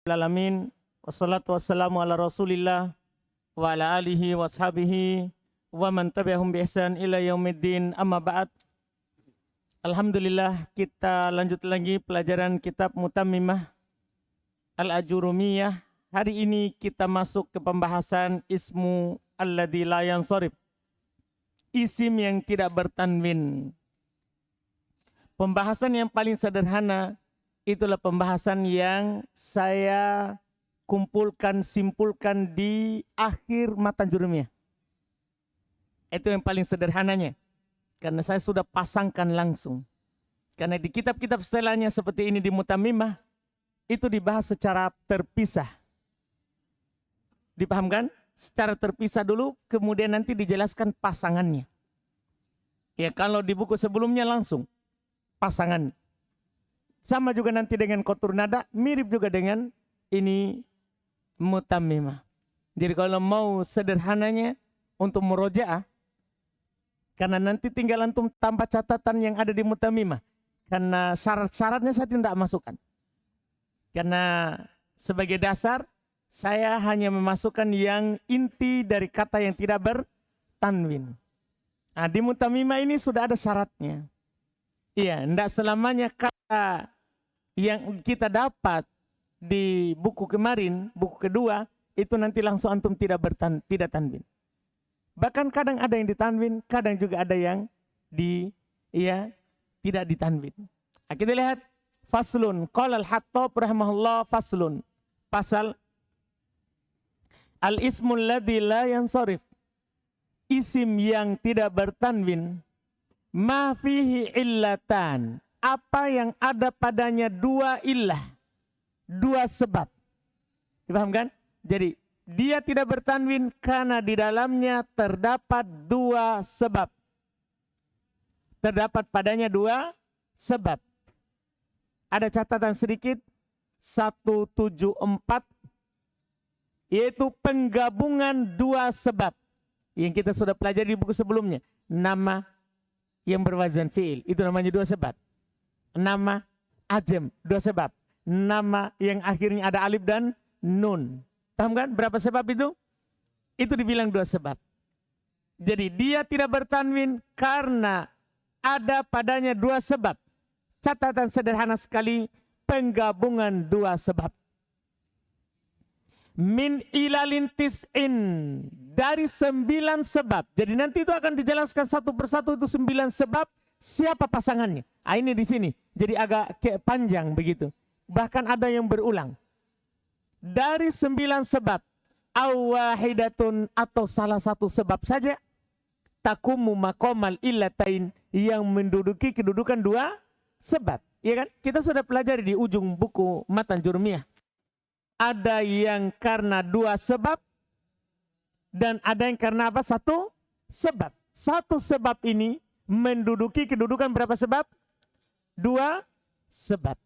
Alamin wassalatu wassalamu ala rasulillah wa ala alihi wa ashabihi wa man tabi'ahum bi ihsan ila yaumiddin amma ba'd. Alhamdulillah, kita lanjut lagi pelajaran kitab Mutammimah Al-Ajurumiyah. Hari ini kita masuk ke pembahasan ismu alladzi la yansarif, isim yang tidak bertanwin. Pembahasan yang paling sederhana itulah pembahasan yang saya simpulkan di akhir matan jurumiyah. Itu yang paling sederhananya. Karena saya sudah pasangkan langsung. Karena di kitab-kitab setelahnya seperti ini di Mutammimah, itu dibahas secara terpisah. Dipahamkan? Secara terpisah dulu, kemudian nanti dijelaskan pasangannya. Ya, kalau di buku sebelumnya langsung pasangan. Sama juga nanti dengan kotur nada, mirip juga dengan ini Mutammimah. Jadi kalau mau sederhananya untuk murojaah, karena nanti tinggal antum tambah catatan yang ada di Mutammimah. Karena syarat-syaratnya saya tidak masukkan. Karena sebagai dasar, saya hanya memasukkan yang inti dari kata yang tidak bertanwin. Nah, di Mutammimah ini sudah ada syaratnya. Iya, tidak selamanya kata yang kita dapat di buku kemarin, buku kedua, itu nanti langsung antum tidak tanwin. Bahkan kadang ada yang ditanwin, kadang juga ada yang tidak ditanwin. Nah, kita lihat faslun. Qala al-Hattab rahimahullah faslun. Pasal al-ismul ladzi la yansarif. Isim yang tidak bertanwin. Ma fihi illatan. Apa yang ada padanya dua illah, dua sebab. Dipahamkan? Jadi dia tidak bertanwin karena di dalamnya terdapat dua sebab. Terdapat padanya dua sebab. Ada catatan sedikit 174, yaitu penggabungan dua sebab yang kita sudah pelajari di buku sebelumnya. Nama yang berwazan fi'il, itu namanya dua sebab. Nama ajem, dua sebab. Nama yang akhirnya ada alif dan nun. Paham kan berapa sebab itu? Itu dibilang dua sebab. Jadi dia tidak bertanwin karena ada padanya dua sebab. Catatan sederhana sekali, penggabungan dua sebab. Min ilalin tis'in, dari 9 sebab. Jadi nanti itu akan dijelaskan satu persatu itu 9 sebab. Siapa pasangannya? Ah, ini di sini. Jadi agak panjang begitu. Bahkan ada yang berulang. Dari 9 sebab. Awahidatun, atau salah satu sebab saja. Takumu makomal illatain, yang menduduki kedudukan dua sebab. Ya kan? Kita sudah pelajari di ujung buku Matan Jurumiyah. Ada yang karena dua sebab. Dan ada yang karena apa? Satu sebab. Satu sebab ini menduduki kedudukan berapa sebab? Dua sebab.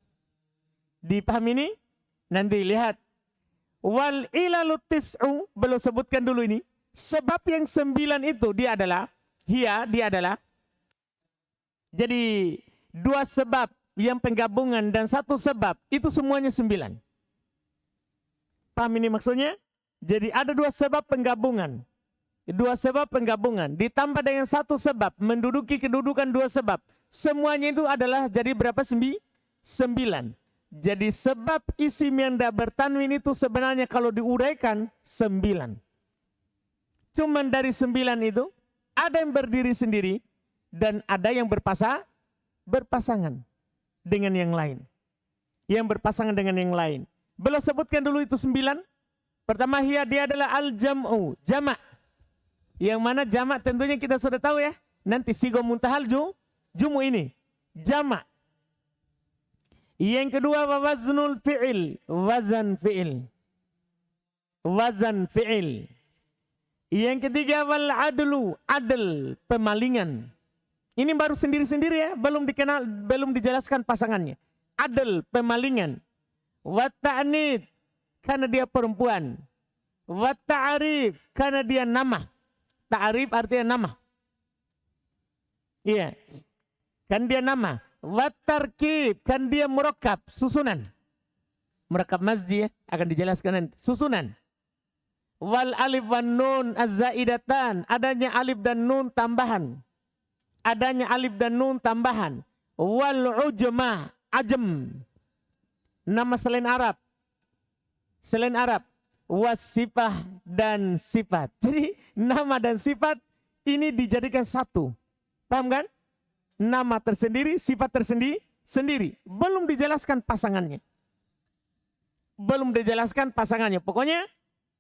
Dipahami ini? Nanti lihat. Wal ilalu tis'u, belum sebutkan dulu ini. Sebab yang 9 itu dia adalah jadi dua sebab yang penggabungan dan satu sebab itu semuanya 9. Paham ini maksudnya? Jadi ada dua sebab penggabungan. Dua sebab penggabungan ditambah dengan satu sebab menduduki kedudukan dua sebab. Semuanya itu adalah jadi berapa? 9. Jadi sebab isim yang tidak bertanwin itu sebenarnya kalau diuraikan 9. Cuman dari 9 itu ada yang berdiri sendiri dan ada yang berpasangan dengan yang lain. Yang berpasangan dengan yang lain. Belum sebutkan dulu itu 9. Pertama dia adalah al-jam'u, jamak. Yang mana jamak tentunya kita sudah tahu ya. Nanti sigo muntahal jumu ini. Jamak. Yang kedua waznul fi'il. Wazan fi'il. Wazan fi'il. Yang ketiga wal adlu. Adl. Pemalingan. Ini baru sendiri-sendiri ya. Belum dijelaskan pasangannya. Adl. Pemalingan. Wa ta'nid. Karena dia perempuan. Wa ta'arif. Karena dia nama. Ta'arif artinya nama. Iya. Kan dia nama. Wa tarkib. Kan dia murakkab. Susunan. Merekap masjid akan dijelaskan nanti. Susunan. Wal alif wan nun az-zaidatan, adanya alif dan nun tambahan. Adanya alif dan nun tambahan. Wal ujma, ajem. Nama selain Arab. Selain Arab. Wasifah dan sifat. Jadi nama dan sifat ini dijadikan satu. Paham kan? Nama tersendiri, sifat tersendiri. Belum dijelaskan pasangannya. Belum dijelaskan pasangannya. Pokoknya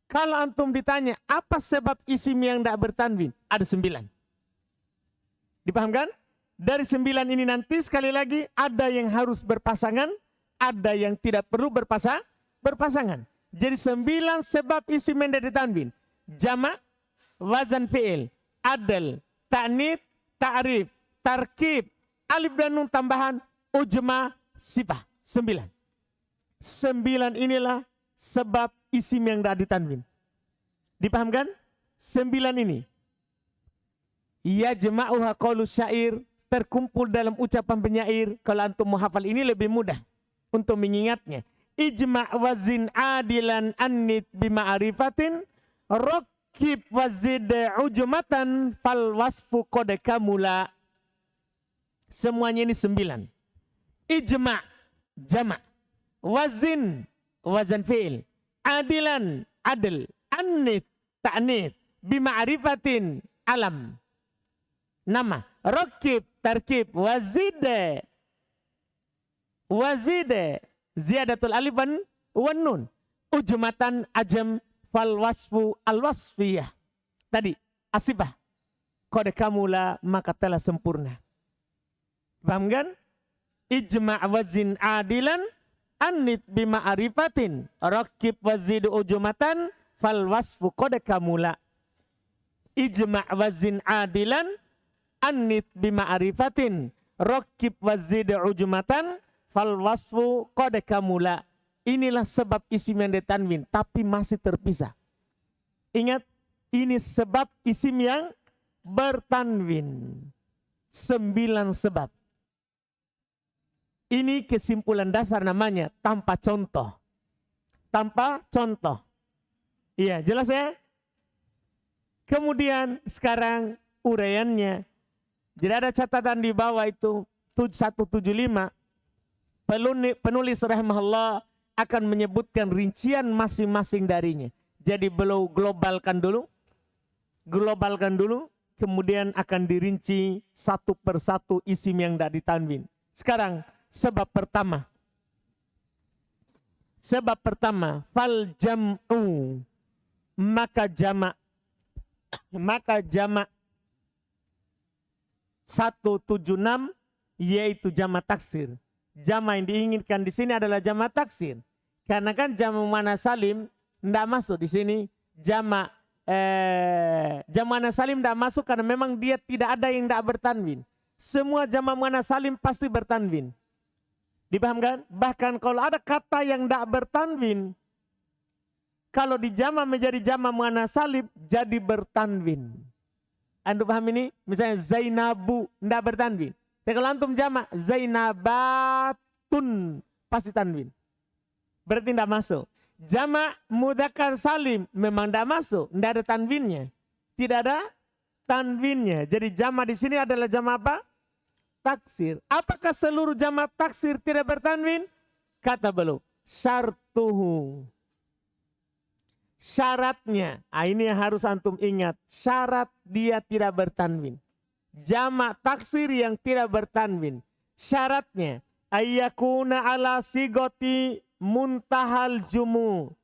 kalau antum ditanya apa sebab isim yang tidak bertanwin, ada 9. Dipahamkan? Dari 9 ini nanti sekali lagi ada yang harus berpasangan, ada yang tidak perlu berpasangan. Jadi 9 sebab isim yang tidak ditanwin. Jamak, wazan fi'il, adl, ta'nits, ta'rif, tarkib, alif dan nun tambahan, ujma, sifah. 9. 9 inilah sebab isim yang tidak ditanwin. Dipahamkan? 9 ini. Yajma'uha qaulu syair, terkumpul dalam ucapan penyair. Kalau antum mau hafal ini lebih mudah untuk mengingatnya. Ijma' wazin adilan annit bima'arifatin, rokib wazid ujumatan fal wasfu qad kamula. Semuanya ini 9. Ijma' jama', wazin wazan fi'il, adilan adl, annit ta'nits, bima'rifatin alam nama, rokib tarkib, wazide ziyadatul alif wan nun, ujmatan ajam, fal wasfu al wasfiyah. Tadi asibah qad kamula, maka telah sempurna. Paham kan? Ijma' wazin adilan annit bima'rifatin, raqib wazid ujmatan, fal wasfu qad kamula. Ijma' wazin adilan annit bima'rifatin, raqib wazid ujmatan, fal wasfu qad kamula. Inilah sebab isim yang ditanwin tapi masih terpisah. Ingat, ini sebab isim yang bertanwin. 9 sebab. Ini kesimpulan dasar namanya tanpa contoh. Tanpa contoh. Iya, jelas ya? Kemudian sekarang uraiannya. Jadi ada catatan di bawah itu 175. Penulis rahimahullah akan menyebutkan rincian masing-masing darinya. Jadi beliau globalkan dulu. Kemudian akan dirinci satu persatu isim yang tidak ditanwin. Sekarang sebab pertama. Sebab pertama, fal jam'u, maka jamak. Maka jamak 176 yaitu jamak taksir. Jamak yang diinginkan di sini adalah jamak taksir. Karena kan jamak muannas salim tidak masuk di sini. Jamak muannas salim tidak masuk karena memang dia tidak ada yang tidak bertanwin. Semua jamak muannas salim pasti bertanwin. Dipahamkan? Bahkan kalau ada kata yang tidak bertanwin, kalau dijamak menjadi jamak muannas salim jadi bertanwin. Anda paham ini? Misalnya Zainabu tidak bertanwin. Tapi kalau antum jamak Zainabatun pasti tanwin. Berarti tidak masuk. Jamak mudzakkar salim memang tidak masuk, tidak ada tanwinnya. Tidak ada tanwinnya. Jadi jamak di sini adalah jamak apa? Taksir. Apakah seluruh jamak taksir tidak bertanwin? Kata beliau, syartuhu. Syaratnya, ini yang harus antum ingat. Syarat dia tidak bertanwin. Jamak taksir yang tidak bertanwin. Syaratnya, ayyakuna ala sigoti muntahal jumu.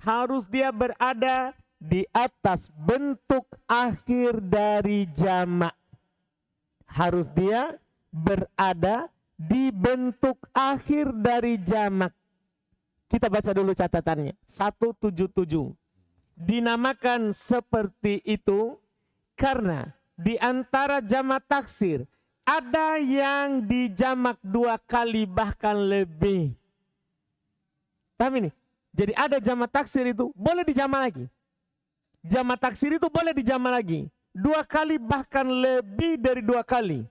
Harus dia berada di atas bentuk akhir dari jamak. Harus dia berada di bentuk akhir dari jamak. Kita baca dulu catatannya. 177. Dinamakan seperti itu karena di antara jamak taksir ada yang dijamak 2 kali bahkan lebih. Paham ini? Jadi ada jamak taksir itu boleh dijamak lagi. Jamak taksir itu boleh dijamak lagi. 2 kali bahkan lebih dari 2 kali.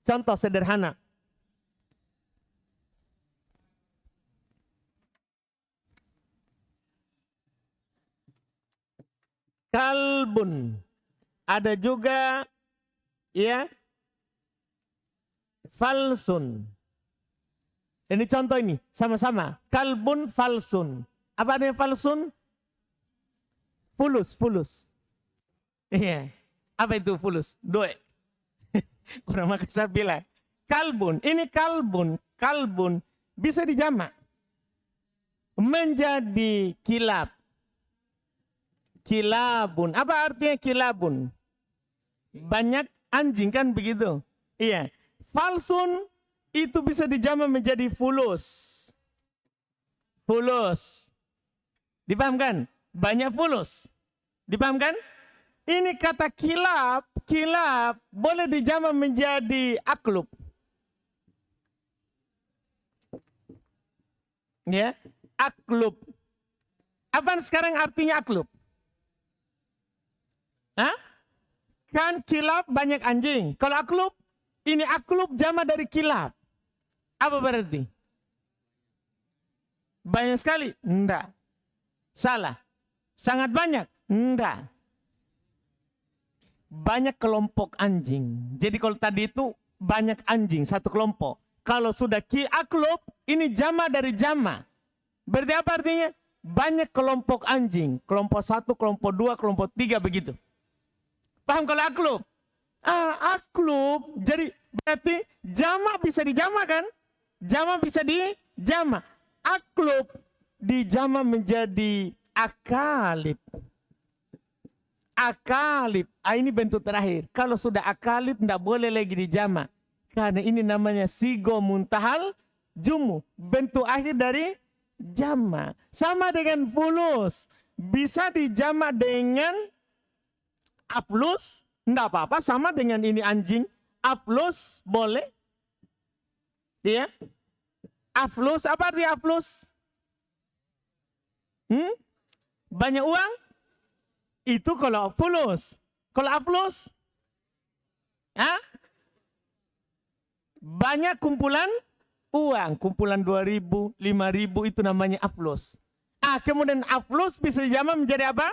Contoh sederhana. kalbun. Ada juga ya falsun. Ini contoh ini sama-sama. Kalbun falsun. Apa artinya falsun? Fulus. Iya. Apa itu fulus? Doe. Orang Makassar bilang kalbun. Ini kalbun bisa dijamak menjadi kilab. Kilabun. Apa artinya kilabun? Banyak anjing kan begitu? Iya. Falsun itu bisa dijamak menjadi fulus. Fulus. Dipahamkan? Banyak fulus. Dipahamkan? Ini kata kilab boleh dijamak menjadi aklub. Ya, aklub. Apa sekarang artinya aklub? Hah? Kan kilab banyak anjing. Kalau aklub, ini aklub jamak dari kilab. Apa berarti? Banyak sekali? Enggak. Salah. Sangat banyak? Enggak. Banyak kelompok anjing. Jadi kalau tadi itu banyak anjing, satu kelompok. Kalau sudah aklub, ini jamak dari jamak. Berarti apa artinya? Banyak kelompok anjing. Kelompok 1, kelompok 2, kelompok 3 begitu. Paham kalau aklub? Aklub. Jadi berarti jamak bisa dijamak kan? Jamak bisa dijamak. Aklub dijamak menjadi akalib. Akalib. Ini bentuk terakhir. Kalau sudah akalib tidak boleh lagi dijamak. Karena ini namanya sigo muntahal jumu. Bentuk akhir dari jamak. Sama dengan fulus. Bisa dijamak dengan aflus. Tidak apa-apa. Sama dengan ini anjing. Aflus boleh. Ya. Aflus. Apa arti aflus? Banyak uang? Itu kalau fulus. Kalau aflus? Banyak kumpulan uang. Kumpulan 2.000, 5.000 itu namanya aflus. Kemudian aflus bisa dijamak menjadi apa?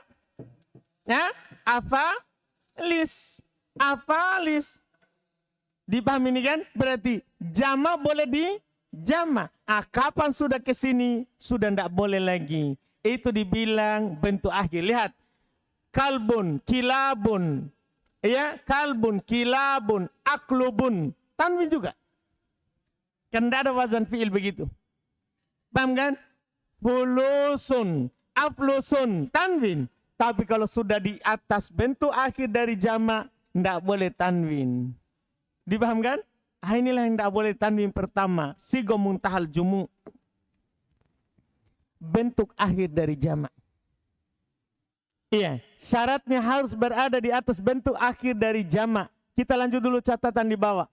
Afalis. Afalis. Dipahami ini kan? Berarti jamak boleh dijamak. Kapan sudah ke sini sudah tidak boleh lagi. Itu dibilang bentuk akhir. Lihat. Kalbun, kilabun, ya, kalbun, kilabun, aklubun, tanwin juga. Kan tidak ada wazan fi'il begitu. Paham kan? Fulusun, aflusun, tanwin. Tapi kalau sudah di atas bentuk akhir dari jamak, tidak boleh tanwin. Dipaham kan? Inilah yang tidak boleh tanwin pertama. Sigo muntahal jumu. Bentuk akhir dari jamak. Iya, syaratnya harus berada di atas bentuk akhir dari jamak. Kita lanjut dulu catatan di bawah.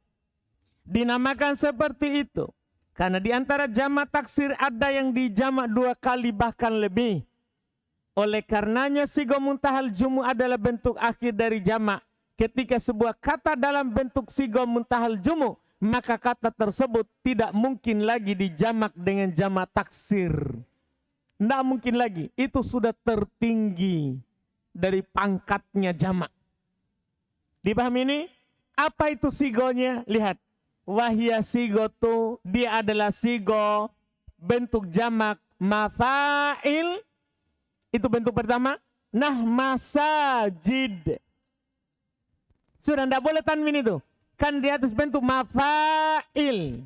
Dinamakan seperti itu karena di antara jamak taksir ada yang dijamak 2 kali bahkan lebih. Oleh karenanya sigo muntahal jumu adalah bentuk akhir dari jamak. Ketika sebuah kata dalam bentuk sigo muntahal jumu, maka kata tersebut tidak mungkin lagi dijamak dengan jamak taksir. Tidak mungkin lagi. Itu sudah tertinggi dari pangkatnya jamak. Dipahami ini? Apa itu sigonya? Lihat. Wahya sigotu. Dia adalah sigo. Bentuk jamak. Mafa'il. Itu bentuk pertama. Nah masajid. Sudah tidak boleh tanwin itu. Kan di atas bentuk mafa'il.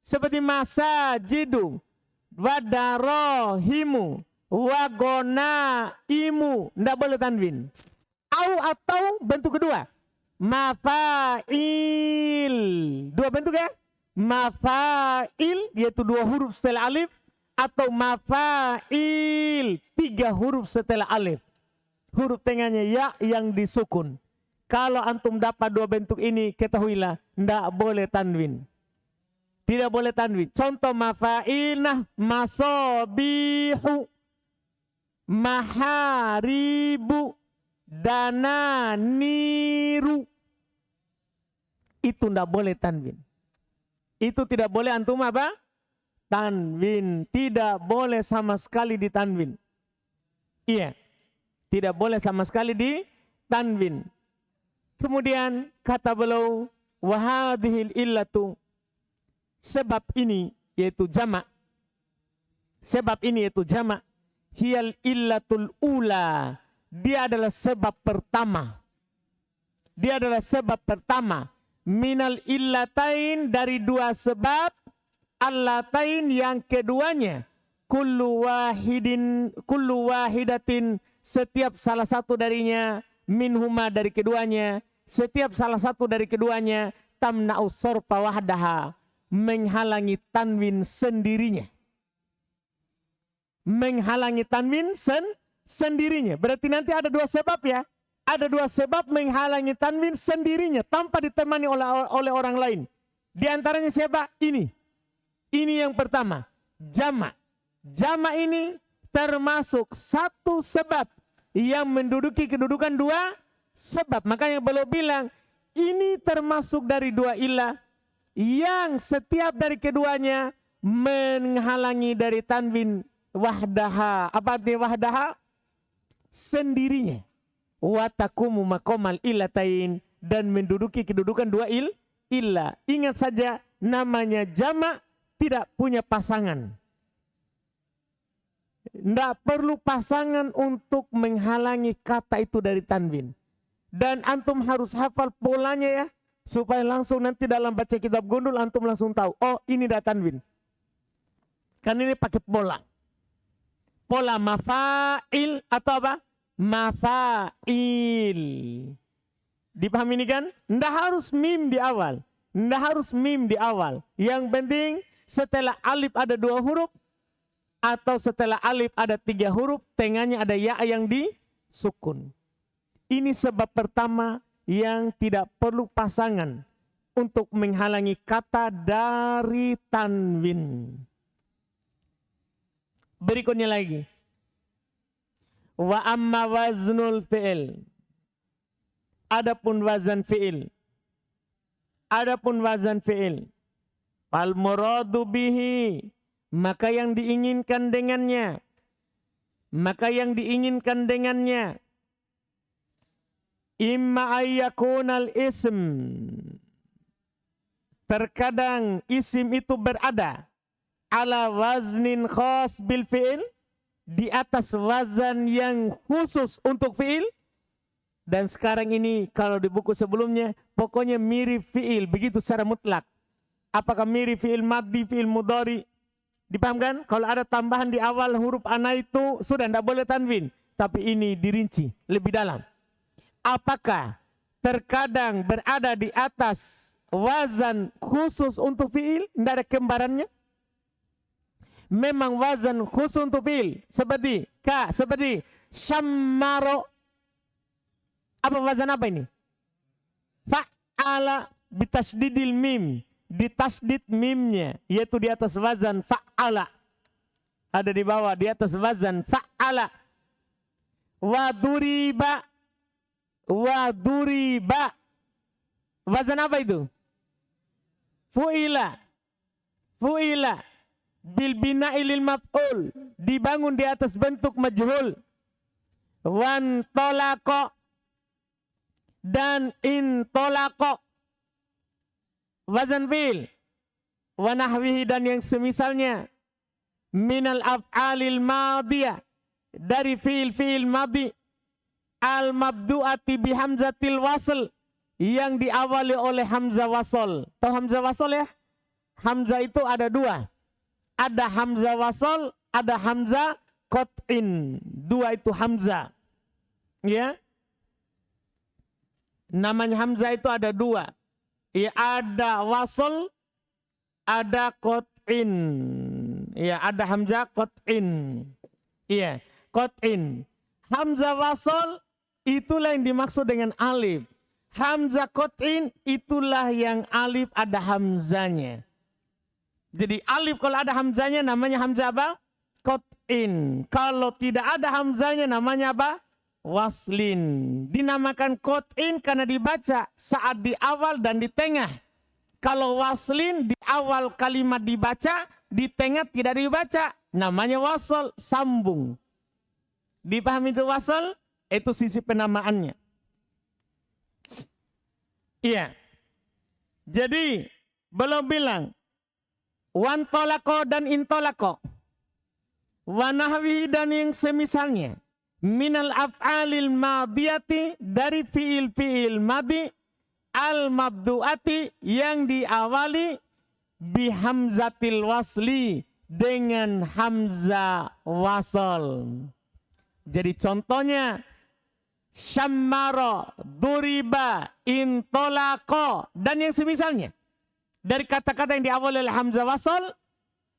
Seperti masajidu. Wadarohimu. Wagona imu. Tidak boleh tanwin. Atau bentuk kedua. Mafail. 2 bentuk ya. Mafail. Yaitu 2 huruf setelah alif. Atau mafail. 3 huruf setelah alif. Huruf tengahnya ya yang disukun. Kalau antum dapat 2 bentuk ini. Ketahuilah. Tidak boleh tanwin. Tidak boleh tanwin. Contoh mafainah. Masobihu. Maharibu, dananiru. Itu tidak boleh tanwin. Itu tidak boleh antum apa? Tanwin. Tidak boleh sama sekali ditanwin. Iya. Tidak boleh sama sekali di tanwin. Kemudian kata beliau, wahadhil illatu, sebab ini yaitu jamak. Sebab ini yaitu jamak. Hiyal illatul ula, dia adalah sebab pertama. Dia adalah sebab pertama. Minal illatain, dari dua sebab. Allatain, yang keduanya. Kullu wahidatin, setiap salah satu darinya. Minhuma, dari keduanya. Setiap salah satu dari keduanya. Tamna'us sorfa wahdaha, menghalangi tanwin sendirinya. Menghalangi tanwin sendirinya. Berarti nanti ada dua sebab ya. Ada dua sebab menghalangi tanwin sendirinya tanpa ditemani oleh orang lain. Di antaranya siapa? Ini. Ini yang pertama, jamak. Jamak ini termasuk satu sebab yang menduduki kedudukan dua sebab. Makanya beliau bilang ini termasuk dari dua ilah yang setiap dari keduanya menghalangi dari tanwin wahdaha. Apa artinya wahdaha? Sendirinya. Watakumu makomal illatain, dan menduduki kedudukan dua ilah. Ingat saja, namanya jamak tidak punya pasangan. Tidak perlu pasangan untuk menghalangi kata itu dari tanwin. Dan antum harus hafal polanya ya, supaya langsung nanti dalam baca kitab Gundul antum langsung tahu, oh ini dah tanwin. Kan ini pakai pola. Pola mafa'il atau apa? Mafa'il. Dipahami ini kan? Nggak harus mim di awal. Nggak harus mim di awal. Yang penting setelah alif ada dua huruf, atau setelah alif ada tiga huruf, tengahnya ada ya yang disukun. Ini sebab pertama yang tidak perlu pasangan untuk menghalangi kata dari tanwin. Berikutnya lagi. Wa amma waznul fi'il. Adapun wazan fi'il. Adapun wazan fi'il. Fal muradu bihi. Maka yang diinginkan dengannya. Maka yang diinginkan dengannya. Imma ayyakunal ism. Terkadang isim itu berada ala waznin khas bil fi'il, di atas wazan yang khusus untuk fi'il. Dan sekarang ini kalau di buku sebelumnya pokoknya mirip fi'il begitu secara mutlak. Apakah mirip fi'il madhi, fi'il mudhari? Dipahamkan? Kalau ada tambahan di awal huruf ana itu sudah tidak boleh tanwin. Tapi ini dirinci lebih dalam. Apakah terkadang berada di atas wazan khusus untuk fi'il, tidak ada kembarannya? Memang wazan khusus untuk fi'il, seperti seperti syammaro. Apa wazan apa ini? Fa'ala bitasdidil mim, ditasdid mimnya, yaitu di atas wazan fa'ala. Ada di bawah di atas wazan fa'ala. Waduriba, waduriba. Wazan apa itu? Fu'ila, fu'ila. Bil bina'i lil maf'ul, dibangun di atas bentuk majhul. Wan tolako, dan in tolako. Wazan fi'il. Wa nahwihi, dan yang semisalnya. Minal af'alil madiyah, dari fi'il madhi. Al mabdu'ati bi hamzatil wasl, yang diawali oleh hamzah wasl. Tahu hamzah wasl ya? Hamzah itu ada dua. Ada hamzah wasl, ada hamzah qat'in. Dua itu hamzah. Ya. Namanya hamzah itu ada dua. Ya, ada wasl, ada qat'in. Ya, ada hamzah qat'in. Iya, qat'in. Hamzah wasl itulah yang dimaksud dengan alif. Hamzah qat'in itulah yang alif ada hamzanya. Jadi alif kalau ada hamzanya namanya hamzah apa? Qat'in. Kalau tidak ada hamzanya namanya apa? Waslin. Dinamakan qat'in karena dibaca saat di awal dan di tengah. Kalau waslin di awal kalimat dibaca, di tengah tidak dibaca. Namanya wasl, sambung. Dipahami itu wasl? Itu sisi penamaannya. Iya. Jadi belum bilang wantolako dan intolako, wanahwi dan yang semisalnya, minal af'alil madiyati, dari fiil-fiil madi, al mabduati, yang diawali bihamzatil wasli, dengan hamzah wasol. Jadi contohnya syammaro, duriba, intolako, dan yang semisalnya. Dari kata-kata yang diawali oleh hamzah wasol,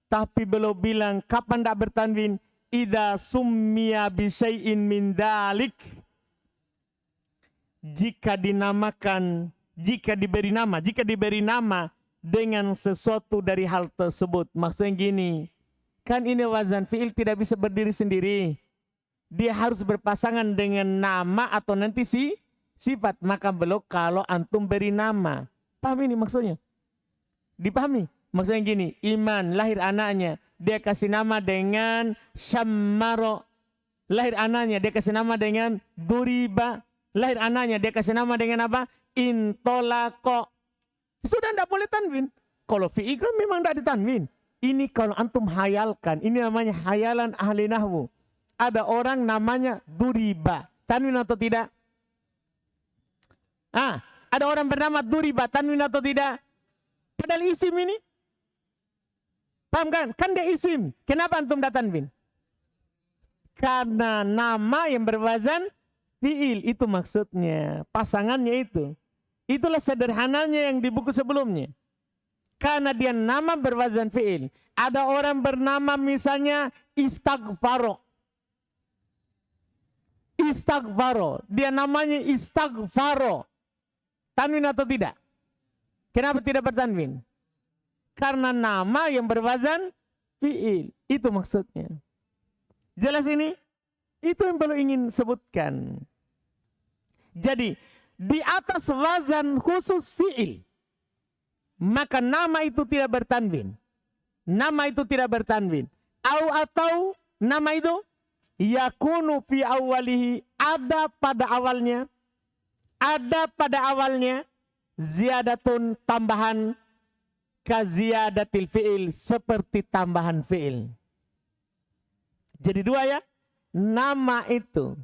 tapi belum bilang kapan tidak bertanwin. Idza summiya bisyai'in min dalik. Jika dinamakan, jika diberi nama dengan sesuatu dari hal tersebut. Maksudnya gini, kan ini wazan fi'il tidak bisa berdiri sendiri. Dia harus berpasangan dengan nama atau nanti sifat. Maka belum kalau antum beri nama. Paham ini maksudnya? Dipahami? Maksudnya gini, Iman lahir anaknya, dia kasih nama dengan Syammaro. Lahir anaknya, dia kasih nama dengan Duriba. Lahir anaknya, dia kasih nama dengan apa? Intolako. Sudah tidak boleh tanwin. Kalau fi'il kan memang tidak ditanwin. Ini kalau antum hayalkan, ini namanya hayalan ahli nahwu. Ada orang namanya Duriba, tanwin atau tidak? Ada orang bernama Duriba, tanwin atau tidak? Padahal isim ini. Paham kan? Kan dia isim. Kenapa antum tidak tanwin? Karena nama yang berwazan fi'il, itu maksudnya. Pasangannya itu. Itulah sederhananya yang di buku sebelumnya. Karena dia nama berwazan fi'il. Ada orang bernama misalnya Istaghfaro. Istaghfaro. Dia namanya Istaghfaro. Tanwin atau tidak? Kenapa tidak bertanwin? Karena nama yang berwazan fi'il. Itu maksudnya. Jelas ini? Itu yang perlu ingin sebutkan. Jadi, di atas wazan khusus fi'il, maka nama itu tidak bertanwin. Nama itu tidak bertanwin. Atau nama itu yakunu fi awalihi, ada pada awalnya. Ada pada awalnya ziyadatun, tambahan, kaziyadatil fi'il, seperti tambahan fi'il. Jadi dua ya. Nama itu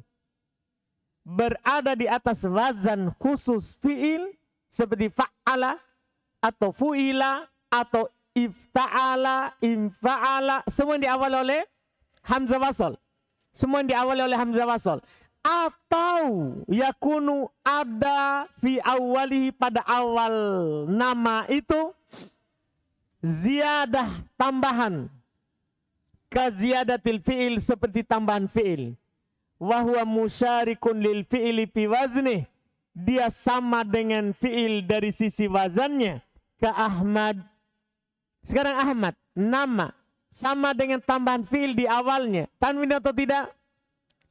berada di atas wazan khusus fi'il seperti fa'ala atau fu'ila atau ifta'ala, infa'ala, semua yang diawali oleh hamzah wasol. Semua yang diawali oleh hamzah wasol. Atau yakunu, ada fi awalihi, pada awal nama itu ziyadah, tambahan, kaziyadatil fi'il, seperti tambahan fi'il. Wahwa musyarikun lil fi'ili fi wazni, dia sama dengan fi'il dari sisi wazannya. Ka Ahmad. Sekarang Ahmad, nama, sama dengan tambahan fi'il di awalnya. Tanwin atau tidak?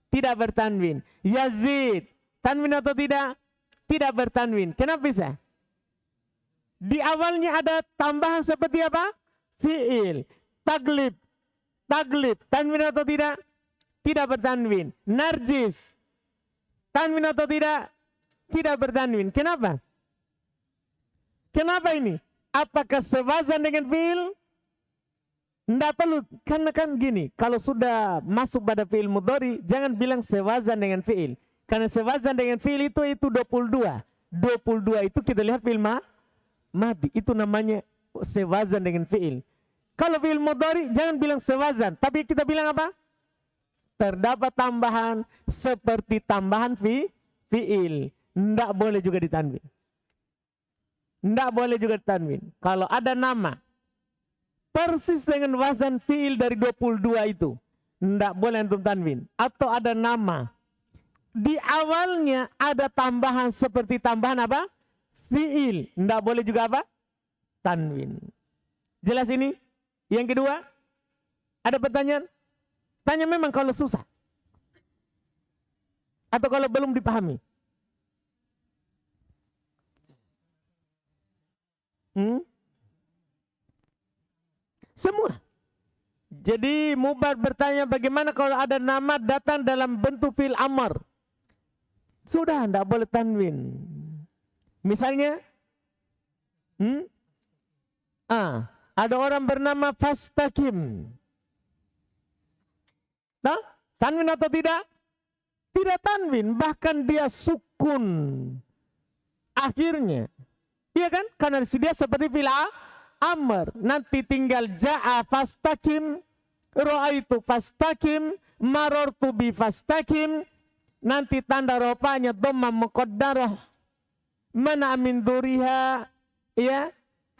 Tidak bertanwin. Yazid, tanwin atau tidak? Tidak bertanwin. Kenapa bisa? Di awalnya ada tambahan seperti apa? Fi'il. Taglib, tanwin atau tidak? Tidak bertanwin. Narjis, tanwin atau tidak? Tidak bertanwin. Kenapa? Kenapa ini? Apakah sewazan dengan fi'il? Tidak perlu. Karena kan gini, kalau sudah masuk pada fi'il mudhari, jangan bilang sewazan dengan fi'il. Karena sewazan dengan fi'il itu 22. 22 itu kita lihat fi'il madi. Itu namanya sewazan dengan fi'il. Kalau fi'il mudhari jangan bilang sewazan, tapi kita bilang apa? Terdapat tambahan seperti tambahan fi'il. Tidak boleh juga ditanwin. Tidak boleh juga ditanwin. Kalau ada nama persis dengan wazan fi'il dari 22 itu, tidak boleh antum tanwin. Atau ada nama di awalnya ada tambahan seperti tambahan apa? Fi'il. Tidak boleh juga apa? Tanwin. Jelas ini? Yang kedua, ada pertanyaan? Tanya memang kalau susah. Atau kalau belum dipahami. Semua. Jadi Mubar bertanya bagaimana kalau ada nama datang dalam bentuk fi'il amr. Sudah, tidak boleh tanwin. Misalnya, ada orang bernama Fastaqim. Nah, tanwin atau tidak? Tidak tanwin, bahkan dia sukun akhirnya. Iya kan? Karena dia seperti fi'il amr. Nanti tinggal ja'a fastaqim, ra'aitu fastaqim, marartu bi fastaqim. Nanti tanda rupanya dhamma muqaddarah. Mana min duriha, ya,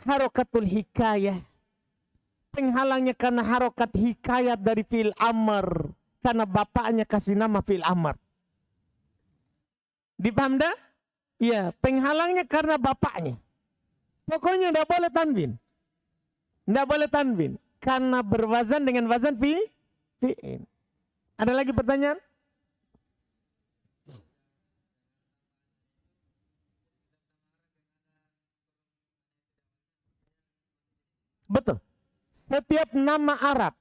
harokatul hikayah. Penghalangnya karena harokat hikayat dari fi'il amr. Karena bapaknya kasih nama fi'il amr. Dipaham dah? Iya, penghalangnya karena bapaknya. Pokoknya tidak boleh tanwin. Tidak boleh tanwin. Karena berwazan dengan wazan fi'il. Ada lagi pertanyaan? Betul. Setiap nama Arab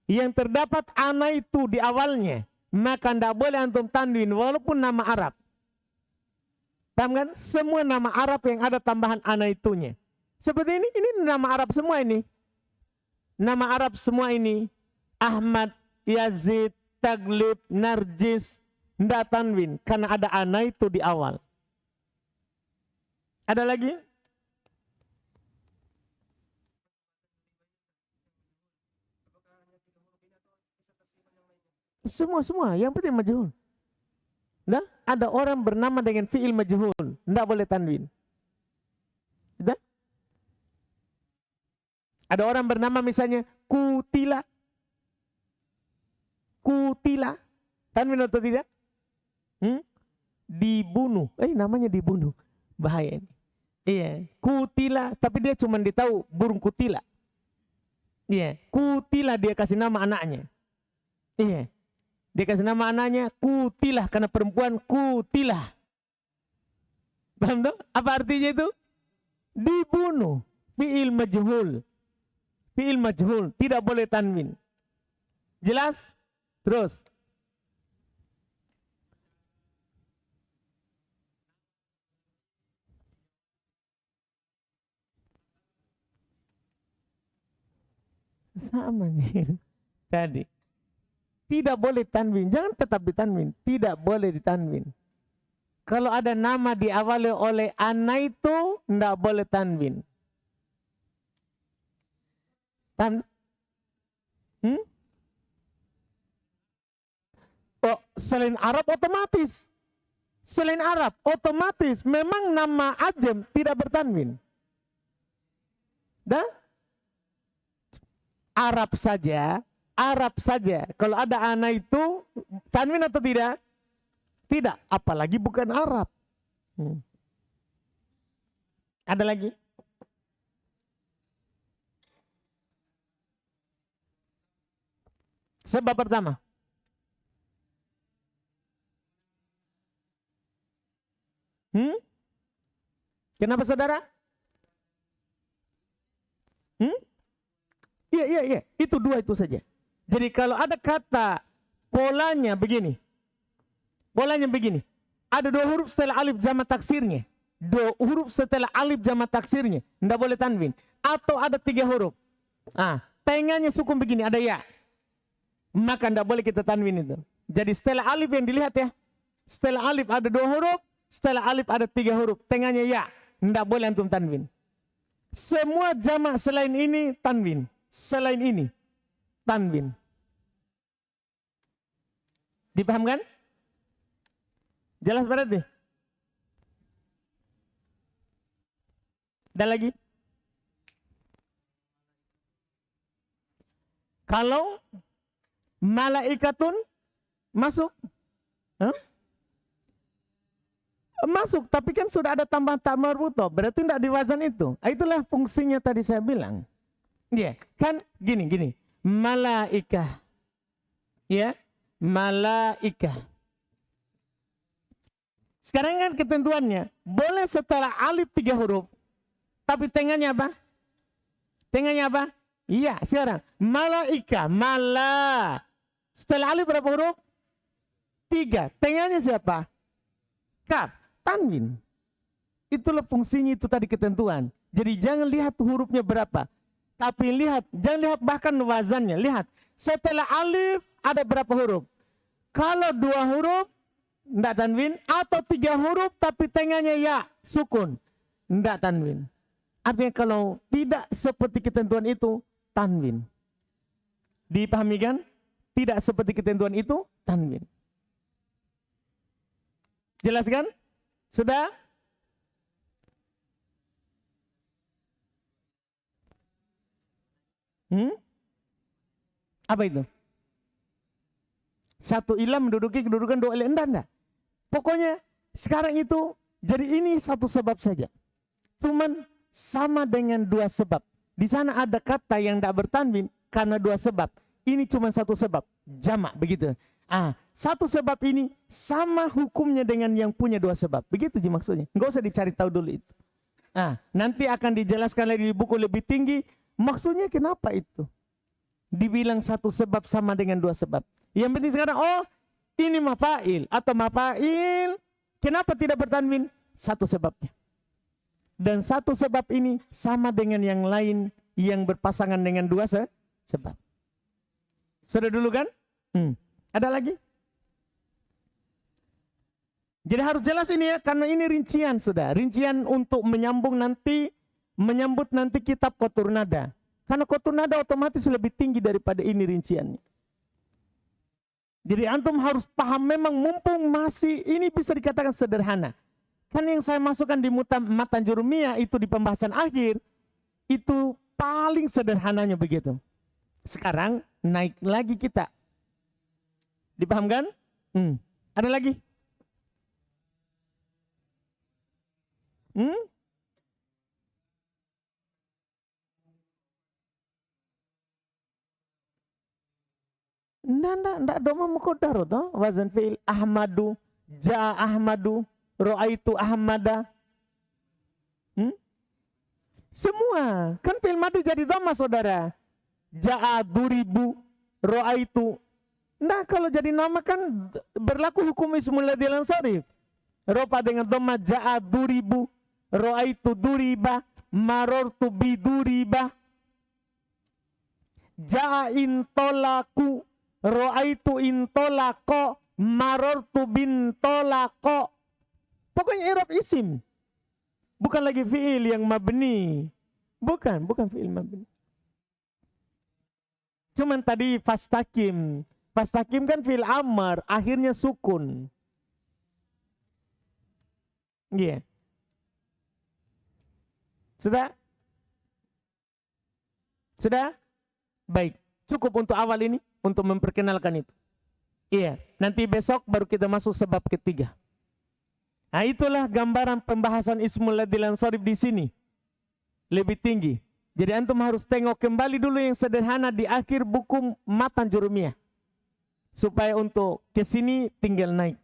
yang terdapat ana itu di awalnya, maka tidak boleh antum tanwin walaupun nama Arab. Paham kan? Semua nama Arab yang ada tambahan ana itunya. Seperti ini nama Arab semua ini. Nama Arab semua ini. Ahmad, Yazid, Taglib, Narjis. Tidak tanwin. Karena ada ana itu di awal. Ada lagi? Semua. Yang penting majhul. Nah, ada orang bernama dengan fi'il majhul, tidak boleh tanwin. Nah? Ada orang bernama misalnya Kutila. Tanwin atau tidak? Dibunuh. Namanya dibunuh. Bahaya ini. Iya, Kutila, tapi dia cuma ditahu burung kutila. Iya, Kutila dia kasih nama anaknya. Iya. Dia kasih nama anaknya Kutilah, karena perempuan Kutilah. Paham tuh? Apa artinya itu? Dibunuh. Fi'il majhul. Fi'il majhul. Tidak boleh tanwin. Jelas? Terus. Sama nih. Tadi. Tidak boleh tanwin. Jangan tetap ditanwin. Tidak boleh ditanwin. Kalau ada nama diawali oleh ana itu, tidak boleh tanwin. Oh, selain Arab otomatis. Selain Arab otomatis. Memang nama Ajam tidak bertanwin. Dah? Arab saja. Kalau ada ana itu tanwin atau tidak? Tidak. Apalagi bukan Arab. Ada lagi? Sebab pertama. Kenapa saudara? Iya. Itu dua itu saja. Jadi kalau ada kata polanya begini. Ada dua huruf setelah alif jamak taksirnya. Tidak boleh tanwin. Atau ada tiga huruf. Tengahnya sukun begini, ada ya. Maka tidak boleh kita tanwin itu. Jadi setelah alif yang dilihat ya. Setelah alif ada dua huruf. Setelah alif ada tiga huruf. Tengahnya ya. Tidak boleh antum tanwin. Semua jamak selain ini tanwin. Selain ini tanwin. Dipahamkan? Jelas berarti? Ada lagi? Kalau malaikatun masuk? Masuk, tapi kan sudah ada tambahan tak marbutoh, berarti tidak diwazan itu. Itulah fungsinya tadi saya bilang. Iya, kan gini. Malaikah. Ya, malaikah. Sekarang kan ketentuannya, boleh setelah alif tiga huruf, tapi tengahnya apa? Iya, sekarang malaikah, Setelah alif berapa huruf? 3. Tengahnya siapa? kaf, tanwin. Itulah fungsinya itu tadi ketentuan. Jadi jangan lihat hurufnya berapa. Tapi jangan lihat bahkan wazannya. Lihat, setelah alif ada berapa huruf. Kalau 2 huruf, tidak tanwin. Atau 3 huruf tapi tengahnya ya, sukun. Tidak tanwin. Artinya kalau tidak seperti ketentuan itu, tanwin. Dipahami kan? Tidak seperti ketentuan itu, tanwin. Jelas kan? Sudah? Apa itu? Satu ilam menduduki kedudukan 2 ilam. Enggak. Pokoknya sekarang itu, jadi ini satu sebab saja. Cuman sama dengan 2 sebab. Di sana ada kata yang tidak bertanwin karena 2 sebab. Ini cuma satu sebab. Jamak begitu. Satu sebab ini sama hukumnya dengan yang punya 2 sebab. Begitu sih maksudnya. Enggak usah dicari tahu dulu itu. Nanti akan dijelaskan lagi di buku lebih tinggi. Maksudnya kenapa itu? Dibilang satu sebab sama dengan 2 sebab. Yang penting sekarang, ini mafail atau mafail. Kenapa tidak bertanwin? Satu sebabnya. Dan satu sebab ini sama dengan yang lain yang berpasangan dengan 2 sebab. Sudah dulu kan? Ada lagi? Jadi harus jelas ini ya, karena ini rincian sudah. Rincian untuk menyambut nanti kitab Qatur Nada. Karena Qatur Nada otomatis lebih tinggi daripada ini rinciannya. Jadi antum harus paham, memang mumpung masih ini bisa dikatakan sederhana. Kan yang saya masukkan di Matan Jurumiyah itu di pembahasan akhir, itu paling sederhananya begitu. Sekarang naik lagi kita. Dipahamkan? Ada lagi? Ndak doma muqaddar toh, wazan fi'il Ahmadu, Ja'a Ahmadu, Ra'aitu Ahmada. Semua kan fi'il madu jadi doma saudara. Ja'a duribu, Ra'aitu. Nah kalau jadi nama kan berlaku hukum ismul ladzi lam sarif. Ropa dengan doma ja'a duribu, Ra'aitu duriba, marortu biduriba. Ja'a intolaku, Ra'aitu intolako, marortu bintolako. Pokoknya i'rab isim. Bukan lagi fi'il yang mabni. Bukan fi'il mabni. Cuman tadi fastakim. Fastakim kan fi'il amar, akhirnya sukun. Iya. Sudah? Baik. Cukup untuk awal ini, untuk memperkenalkan itu. Iya, nanti besok baru kita masuk sebab ketiga. Nah itulah gambaran pembahasan ismul ladzi lam sarif di sini. Lebih tinggi. Jadi antum harus tengok kembali dulu yang sederhana di akhir buku Matan Jurumiyah. Supaya untuk ke sini tinggal naik.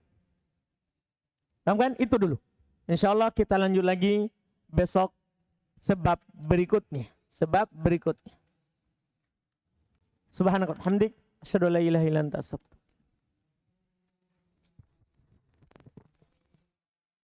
Paham kan? Itu dulu. Insyaallah kita lanjut lagi besok sebab berikutnya. Subhanakallahumma hamdik, asyhadu an la ilaha illa anta astaghfiruka